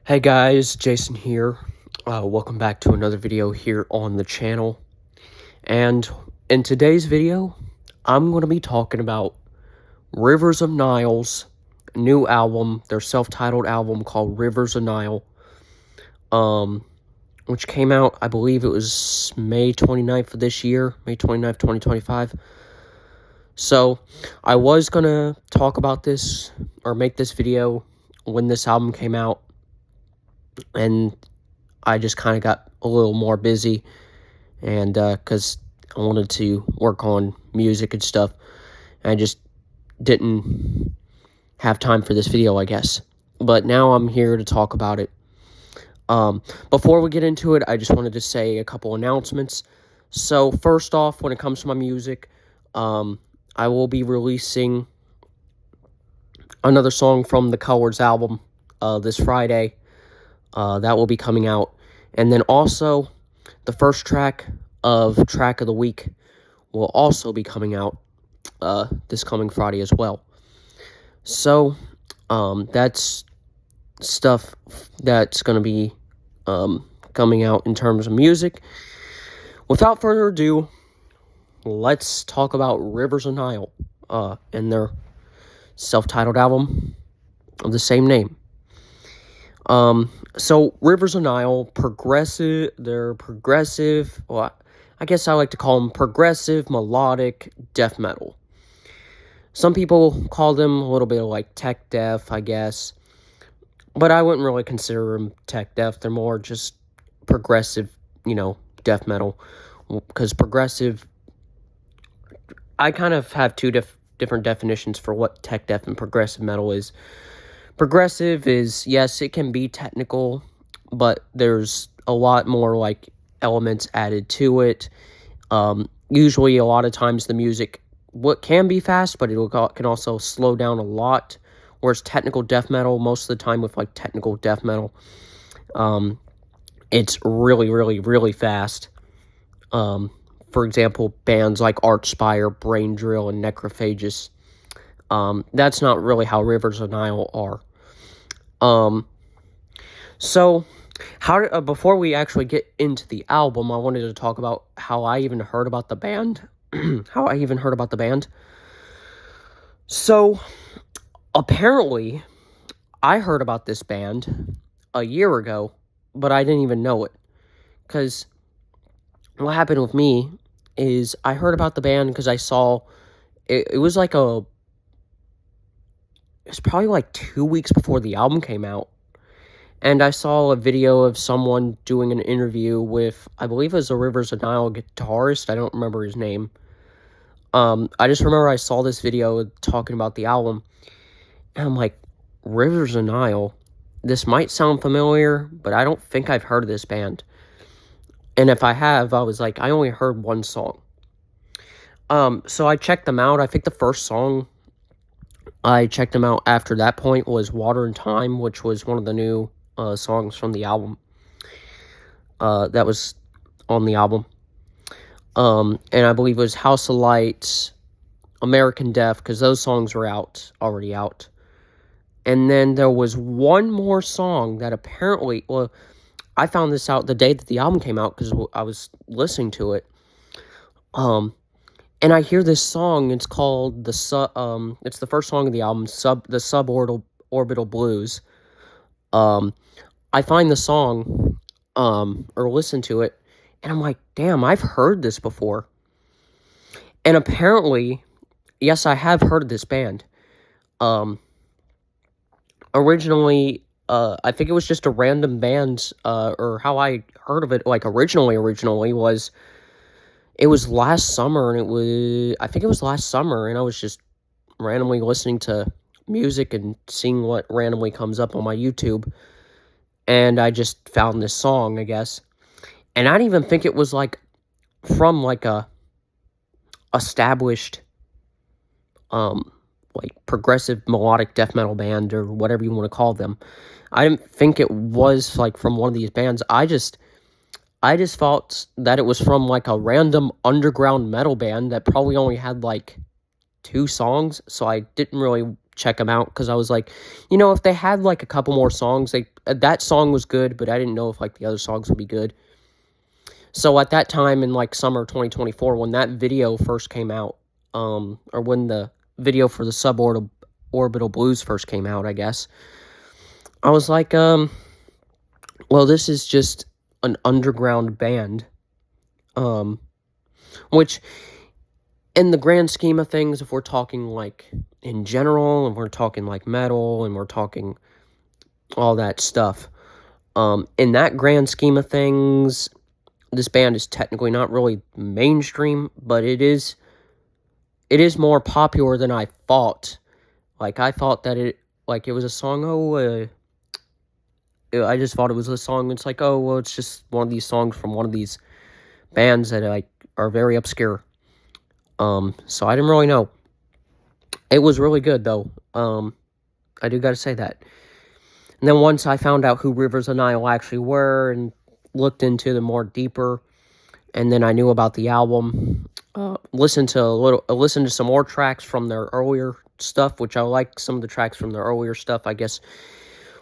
Hey guys, Jason here. Welcome back to another video here on the channel. And in today's video, I'm going to be talking about Rivers of Nile's new album, their self-titled album called Rivers of Nile, which came out, I believe it was May 29th of this year, May 29th, 2025. So, I was going to talk about this, or make this video when this album came out, and I just kind of got a little more busy, and because I wanted to work on music and stuff, and I just didn't have time for this video, I guess. But now I'm here to talk about it. Before we get into it, I just wanted to say a couple announcements. So first off, when it comes to my music, I will be releasing another song from the Colors album this Friday. That will be coming out. And then also, the first track of the Week will also be coming out this coming Friday as well. So, that's stuff that's going to be coming out in terms of music. Without further ado, let's talk about Rivers of Nile and their self-titled album of the same name. So Rivers of Nile, they're progressive, well, I guess I like to call them progressive melodic death metal. Some people call them a little bit like tech death, I guess, but I wouldn't really consider them tech death. They're more just progressive, death metal, because progressive, I kind of have two different definitions for what tech death and progressive metal is. Progressive is, yes, it can be technical, but there's a lot more, elements added to it. Usually, a lot of times, the music can be fast, but it can also slow down a lot. Whereas technical death metal, most of the time with, technical death metal, it's really, really, really fast. For example, bands like Archspire, Brain Drill, and Necrophagus. That's not really how Rivers of Nile are. So, before we actually get into the album, I wanted to talk about how I even heard about the band. So, apparently, I heard about this band a year ago, but I didn't even know it. Because what happened with me is I heard about the band because I saw, it was probably 2 weeks before the album came out, and I saw a video of someone doing an interview with, I believe it was a Rivers of Nile guitarist. I don't remember his name. I just remember I saw this video talking about the album, and I'm like, Rivers of Nile? This might sound familiar, but I don't think I've heard of this band. And if I have, I was like, I only heard one song. So I checked them out. I think the first song I checked them out after that point was Water and Time, which was one of the new songs from the album. That was on the album. And I believe it was House of Lights, American Death, because those songs were already out. And then there was one more song that apparently, well, I found this out the day that the album came out because I was listening to it. And I hear this song. It's called it's the first song of the album, the Suborbital Blues. I find the song, or listen to it, and I'm like, damn, I've heard this before. And apparently, yes, I have heard of this band. Originally, I think it was just a random band, or how I heard of it, originally was, it was last summer, and I think it was last summer, and I was just randomly listening to music and seeing what randomly comes up on my YouTube, and I just found this song, I guess, and I didn't even think it was, from, a established, progressive melodic death metal band, or whatever you want to call them. I didn't think it was, from one of these bands. I just thought that it was from, a random underground metal band that probably only had, 2 songs, so I didn't really check them out, because I was like, you know, if they had like a couple more songs, that song was good, but I didn't know if like the other songs would be good. So at that time in like summer 2024, when that video first came out, or when the video for the Suborbital Blues first came out, I guess, I was like, well, this is just an underground band, which, in the grand scheme of things, if we're talking like in general, and we're talking like metal, and we're talking all that stuff, in that grand scheme of things, this band is technically not really mainstream, but it is more popular than I thought. Like, I thought that it was a song, I just thought it was a song, it's like, oh, well, it's just one of these songs from one of these bands that, like, are very obscure. So I didn't really know. It was really good, though. I do gotta say that. And then once I found out who Rivers of Nihil actually were, and looked into them more deeper, and then I knew about the album, listened to some more tracks from their earlier stuff, which I like some of the tracks from their earlier stuff. I guess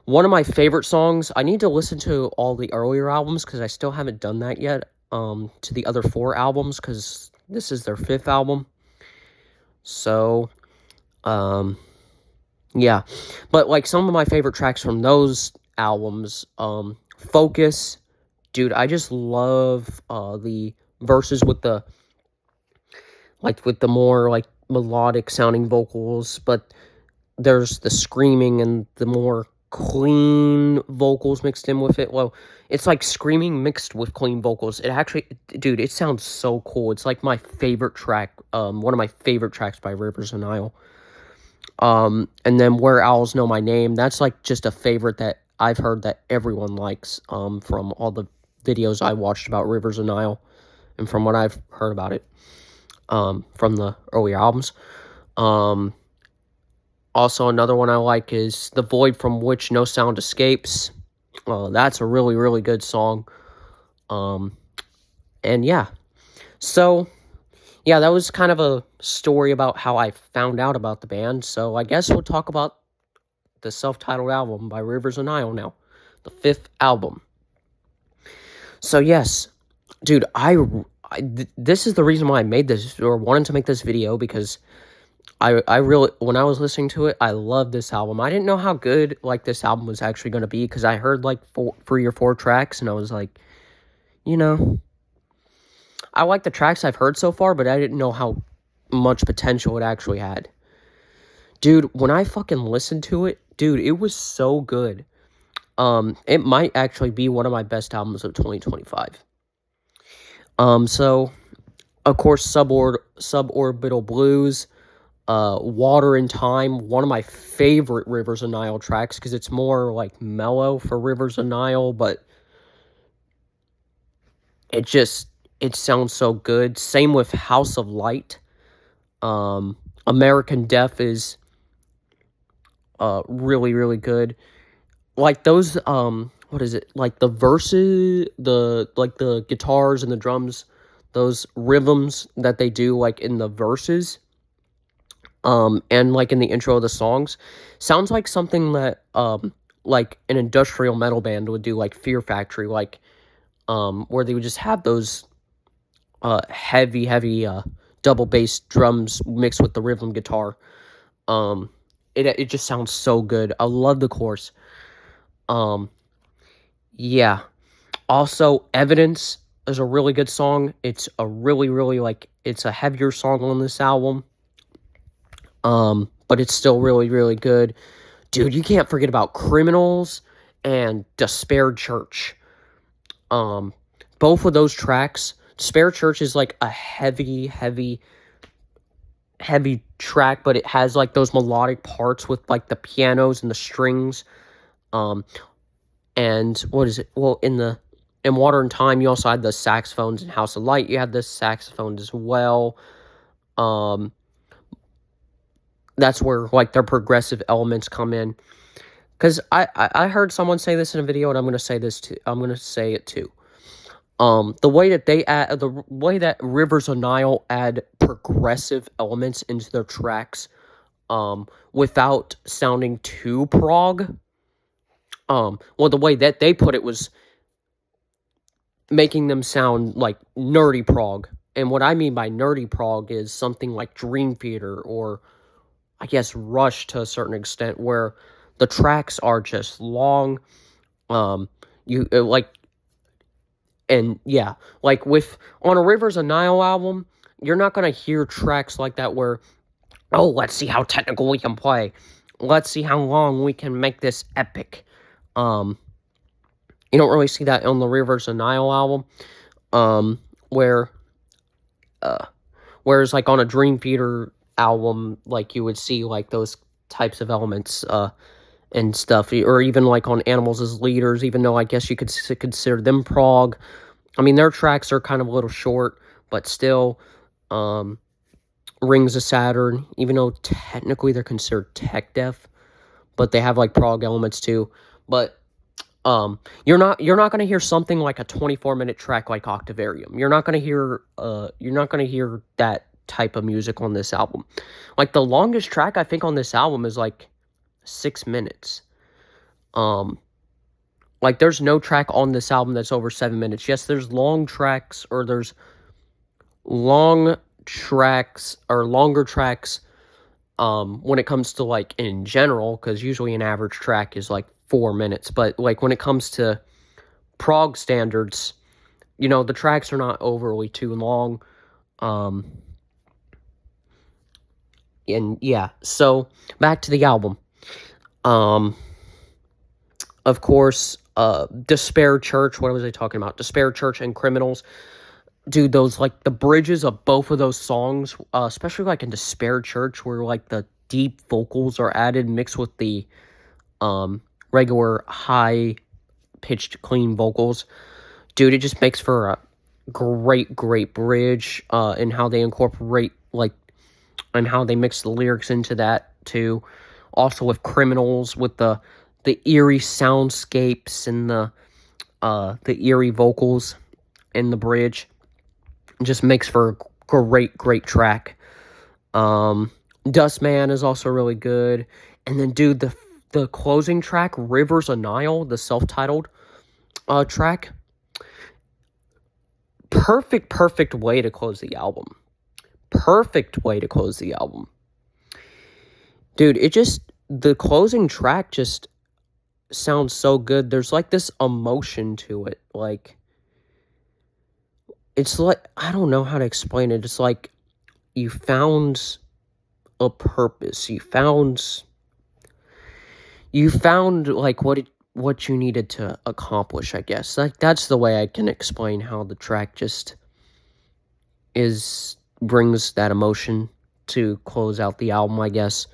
one of my favorite songs, I need to listen to all the earlier albums, because I still haven't done that yet, to the other 4 albums, because this is their 5th album. So, yeah. But, like, some of my favorite tracks from those albums, Focus. Dude, I just love the verses with the more, like, melodic sounding vocals, but there's the screaming and the more clean vocals mixed in with it. Well, it's like screaming mixed with clean vocals. It actually, dude, it sounds so cool. It's like my favorite track, one of my favorite tracks by Rivers of Nihil. And then Where Owls Know My Name, that's like just a favorite that I've heard that everyone likes, from all the videos I watched about Rivers of Nihil, and from what I've heard about it, from the earlier albums. Also, another one I like is The Void from Which No Sound Escapes. That's a really, really good song. And yeah. So, yeah, that was kind of a story about how I found out about the band. So, I guess we'll talk about the self-titled album by Rivers of Nihil now. The 5th album. So, yes. Dude, this is the reason why I made this, or wanted to make this video, because I really, when I was listening to it, I loved this album. I didn't know how good, like, this album was actually going to be, because I heard, like, 3 or 4 tracks, and I was like, you know, I like the tracks I've heard so far, but I didn't know how much potential it actually had. Dude, when I fucking listened to it, dude, it was so good. It might actually be one of my best albums of 2025. So, of course, Suborbital Blues, Water in Time, one of my favorite Rivers of Nihil tracks, because it's more, like, mellow for Rivers of Nihil, but it sounds so good. Same with House of Light. American Death is, really, really good. Like, those, what is it? Like, the verses, the guitars and the drums, those rhythms that they do, like, in the verses, and, like, in the intro of the songs, sounds like something that, like, an industrial metal band would do, like Fear Factory, like, where they would just have those, heavy, double bass drums mixed with the rhythm guitar. It just sounds so good. I love the chorus. Yeah. Also, Evidence is a really good song. It's a really, really, like, it's a heavier song on this album. But it's still really, really good. Dude, you can't forget about Criminals and Despair Church. Both of those tracks, Despair Church is like a heavy track, but it has like those melodic parts with like the pianos and the strings. And what is it? Well, in Water and Time, you also had the saxophones. In House of Light, you had the saxophones as well. That's where, like, their progressive elements come in. Because I heard someone say this in a video, and I'm going to say this too. I'm going to say it too. The way that Rivers of Nihil add progressive elements into their tracks, without sounding too prog. Well, the way that they put it was making them sound like nerdy prog. And what I mean by nerdy prog is something like Dream Theater or, I guess, Rush to a certain extent, where the tracks are just long. Like with on a Rivers of Nihil album, you're not gonna hear tracks like that where, oh, let's see how technical we can play. Let's see how long we can make this epic. You don't really see that on the Rivers of Nihil album. Whereas like on a Dream Theater album, like you would see like those types of elements, and stuff, or even like on Animals as Leaders, even though I guess you could consider them prog. I mean, their tracks are kind of a little short, but still, Rings of Saturn, even though technically they're considered tech deaf, but they have like prog elements too. But you're not going to hear something like a 24-minute track like Octavarium. You're not going to hear that type of music on this album. Like the longest track I think on this album is like 6 minutes. Like there's no track on this album that's over 7 minutes. Yes, there's long tracks, or there's long tracks or longer tracks when it comes to like in general, because usually an average track is like 4 minutes. But like when it comes to prog standards, the tracks are not overly too long. And yeah, so back to the album. Of course, Despair Church, what was I talking about? Despair Church and Criminals. Dude, those, like, the bridges of both of those songs, especially, like, in Despair Church, where, like, the deep vocals are added mixed with the, regular high-pitched, clean vocals. Dude, it just makes for a great bridge, in how they incorporate, like, and how they mix the lyrics into that, too. Also with Criminals, with the eerie soundscapes and the eerie vocals in the bridge. It just makes for a great track. Dustman is also really good. And then, dude, the closing track, Rivers of Nihil, the self-titled track. Perfect way to close the album. Perfect way to close the album. Dude, the closing track just sounds so good. There's like this emotion to it. Like, it's like, I don't know how to explain it. It's like you found a purpose. You found like what you needed to accomplish, I guess. Like, that's the way I can explain how the track just brings that emotion to close out the album, I guess.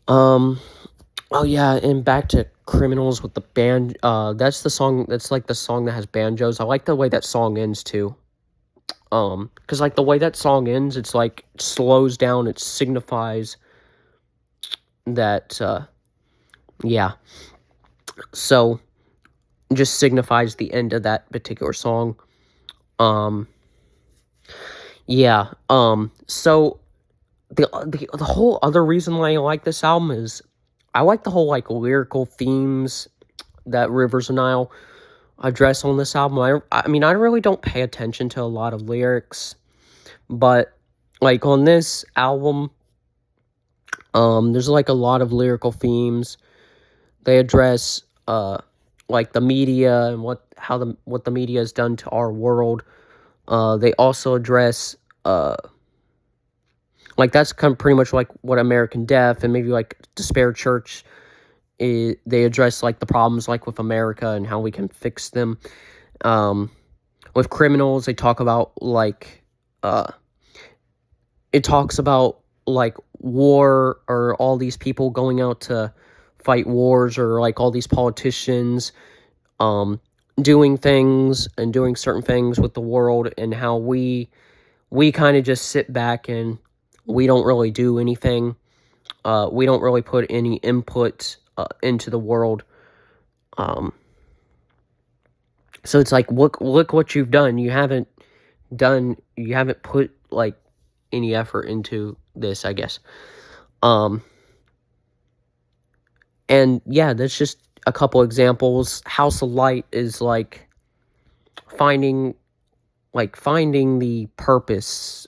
Oh yeah, and back to Criminals with the band. That's the song. That's like the song that has banjos. I like the way that song ends too. Because like the way that song ends, it's like it slows down. It signifies that. Yeah. So, it just signifies the end of that particular song. Yeah. So the whole other reason why I like this album is I like the whole like lyrical themes that Rivers of Nihil address on this album. I mean, I really don't pay attention to a lot of lyrics, but like on this album, there's like a lot of lyrical themes. They address like the media and what the media has done to our world. They also address like that's kind of pretty much like what American Death and maybe like Despair Church they address like the problems like with America and how we can fix them. With Criminals, they talk about like it talks about like war or all these people going out to fight wars, or like all these politicians doing things and doing certain things with the world, and how we kind of just sit back and we don't really do anything. We don't really put any input into the world. So it's like, look what you've done. You haven't put like any effort into this, I guess. And yeah, that's just a couple examples. House of Light is like finding the purpose,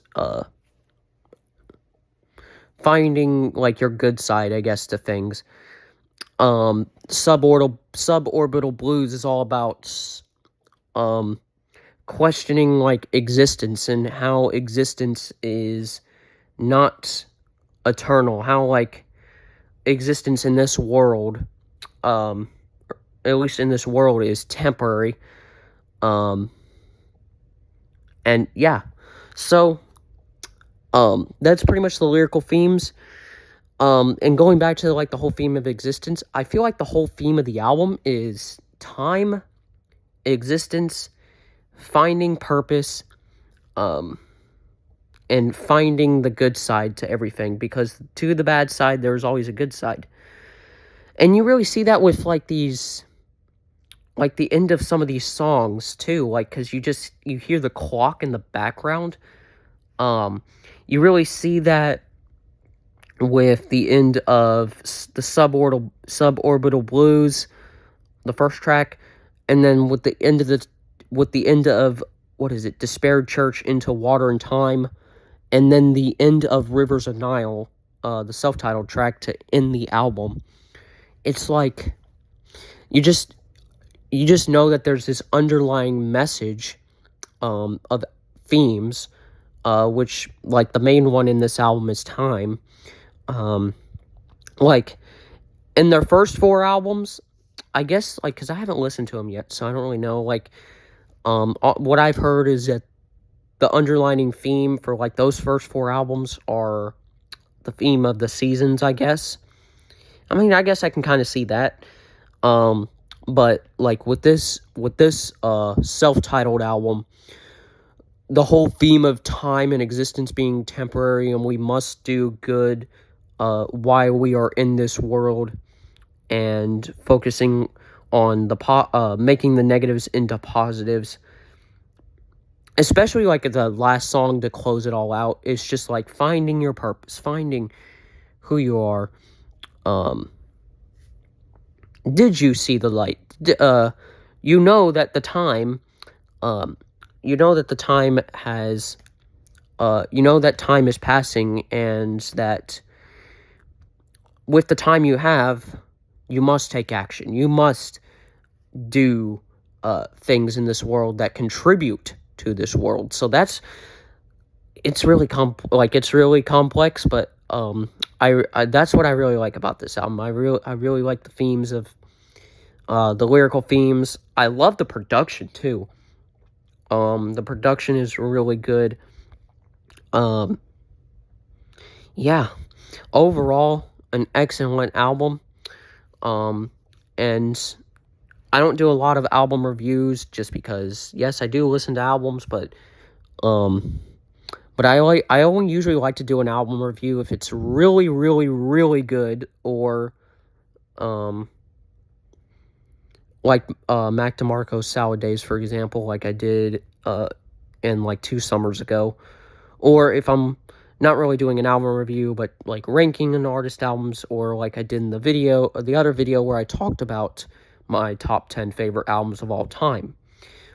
finding like your good side, I guess, to things. Suborbital Blues is all about questioning like existence and how existence is not eternal, how like existence in this world, at least in this world, is temporary. And yeah, so that's pretty much the lyrical themes. And going back to like the whole theme of existence, I feel like the whole theme of the album is time, existence, finding purpose, and finding the good side to everything, because to the bad side, there's always a good side. And you really see that with like these, like the end of some of these songs too, like, because you hear the clock in the background. You really see that with the end of the Suborbital Blues, the first track, and then with the end of what is it, Despaired Church into Water and Time, and then the end of Rivers of Nihil, the self-titled track, to end the album. It's like you just know that there's this underlying message of themes, which, like, the main one in this album is time. Like, in their first 4 albums, I guess, like, because I haven't listened to them yet, so I don't really know, like, what I've heard is that the underlining theme for, like, those first 4 albums are the theme of the seasons, I guess. I mean, I guess I can kind of see that. But, like, with this self-titled album, the whole theme of time and existence being temporary, and we must do good while we are in this world, and focusing on making the negatives into positives. Especially, like, the last song to close it all out, it's just, like, finding your purpose, finding who you are. Did you see the light? You know that the time, has, that time is passing, and that with the time you have, you must take action. You must do things in this world that contribute to this world. So it's really complex, but I that's what I really like about this album. I really like the themes of the lyrical themes. I love the production too. The production is really good. Yeah, overall, an excellent album. And I don't do a lot of album reviews just because, yes, I do listen to albums, but I only usually like to do an album review if it's really, really, really good, or like Mac DeMarco's Salad Days, for example, like I did in like 2 summers ago. Or if I'm not really doing an album review, but like ranking an artist albums, or like I did in the other video where I talked about my top 10 favorite albums of all time.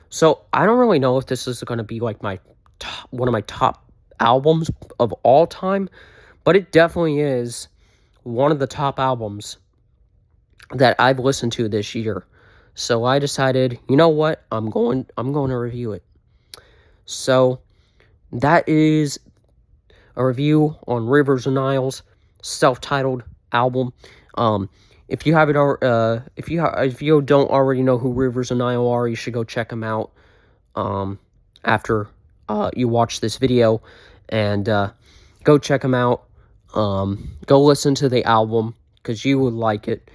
So I don't really know if this is going to be like one of my top albums of all time, but it definitely is one of the top albums that I've listened to this year. So I decided, you know what, I'm going to review it. So that is a review on Rivers of Nihil's self-titled album. If you haven't, if you don't already know who Rivers of Nihil are, you should go check them out after you watch this video, and go check them out. Go listen to the album, because you would like it,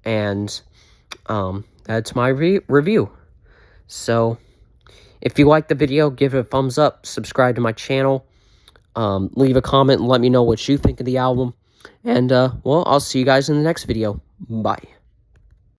and that's my review. So if you like the video, give it a thumbs up, subscribe to my channel, leave a comment and let me know what you think of the album, and well, I'll see you guys in the next video. Bye.